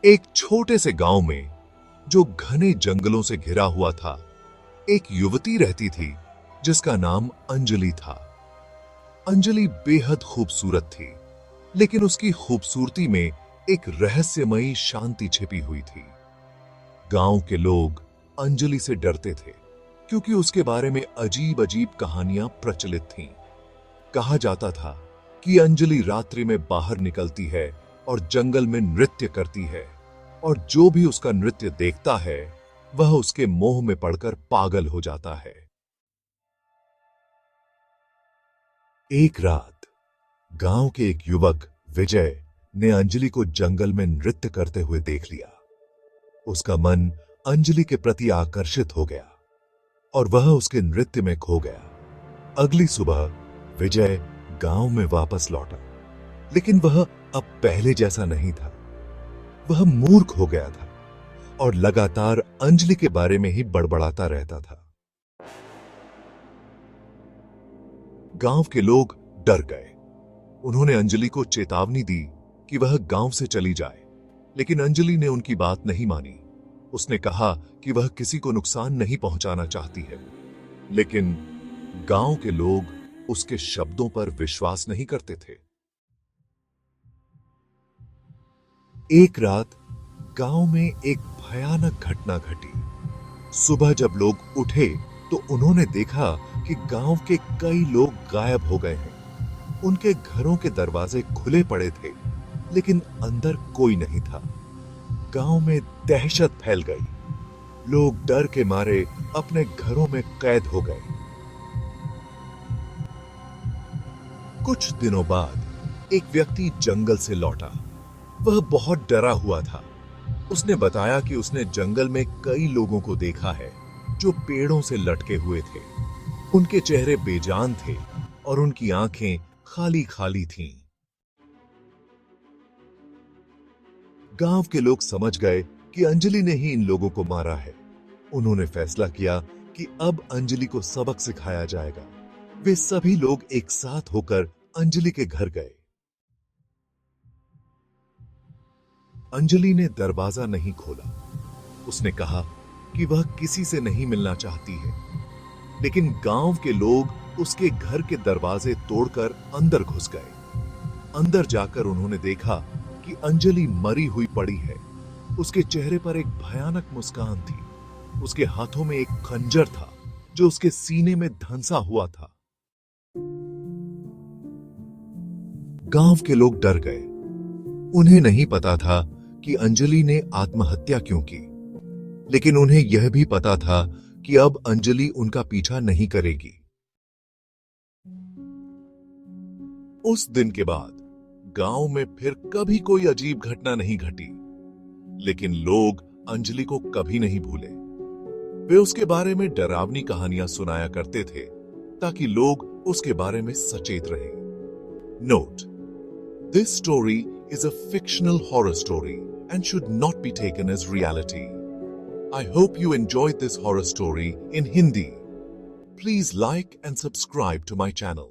एक छोटे से गांव में, जो घने जंगलों से घिरा हुआ था, एक युवती रहती थी जिसका नाम अंजलि था। अंजलि बेहद खूबसूरत थी, लेकिन उसकी खूबसूरती में एक रहस्यमयी शांति छिपी हुई थी। गांव के लोग अंजलि से डरते थे क्योंकि उसके बारे में अजीब अजीब कहानियां प्रचलित थीं। कहा जाता था कि अंजलि रात्रि में बाहर निकलती है और जंगल में नृत्य करती है, और जो भी उसका नृत्य देखता है वह उसके मोह में पड़कर पागल हो जाता है। एक रात गांव के एक युवक विजय ने अंजलि को जंगल में नृत्य करते हुए देख लिया। उसका मन अंजलि के प्रति आकर्षित हो गया और वह उसके नृत्य में खो गया। अगली सुबह विजय गांव में वापस लौटा, लेकिन वह अब पहले जैसा नहीं था। वह मूर्ख हो गया था और लगातार अंजलि के बारे में ही बड़बड़ाता रहता था। गांव के लोग डर गए। उन्होंने अंजलि को चेतावनी दी कि वह गांव से चली जाए, लेकिन अंजलि ने उनकी बात नहीं मानी। उसने कहा कि वह किसी को नुकसान नहीं पहुंचाना चाहती है, लेकिन गांव के लोग उसके शब्दों पर विश्वास नहीं करते थे। एक रात गांव में एक भयानक घटना घटी। सुबह जब लोग उठे तो उन्होंने देखा कि गांव के कई लोग गायब हो गए हैं। उनके घरों के दरवाजे खुले पड़े थे, लेकिन अंदर कोई नहीं था। गांव में दहशत फैल गई। लोग डर के मारे अपने घरों में कैद हो गए। कुछ दिनों बाद एक व्यक्ति जंगल से लौटा। वह बहुत डरा हुआ था। उसने बताया कि उसने जंगल में कई लोगों को देखा है जो पेड़ों से लटके हुए थे। उनके चेहरे बेजान थे और उनकी आंखें खाली खाली थीं। गांव के लोग समझ गए कि अंजलि ने ही इन लोगों को मारा है। उन्होंने फैसला किया कि अब अंजलि को सबक सिखाया जाएगा। वे सभी लोग एक साथ होकर अंजलि के घर गए। अंजलि ने दरवाजा नहीं खोला। उसने कहा कि वह किसी से नहीं मिलना चाहती है, लेकिन गांव के लोग उसके घर के दरवाजे तोड़कर अंदर घुस गए। अंदर जाकर उन्होंने देखा कि अंजलि मरी हुई पड़ी है। उसके चेहरे पर एक भयानक मुस्कान थी। उसके हाथों में एक खंजर था जो उसके सीने में धंसा हुआ था। गांव के लोग डर गए। उन्हें नहीं पता था कि अंजलि ने आत्महत्या क्यों की, लेकिन उन्हें यह भी पता था कि अब अंजलि उनका पीछा नहीं करेगी। उस दिन के बाद गांव में फिर कभी कोई अजीब घटना नहीं घटी, लेकिन लोग अंजलि को कभी नहीं भूले। वे उसके बारे में डरावनी कहानियां सुनाया करते थे ताकि लोग उसके बारे में सचेत रहें। Note: This story is a fictional horror story and should not be taken as reality. I hope you enjoyed this horror story in Hindi. Please like and subscribe to my channel.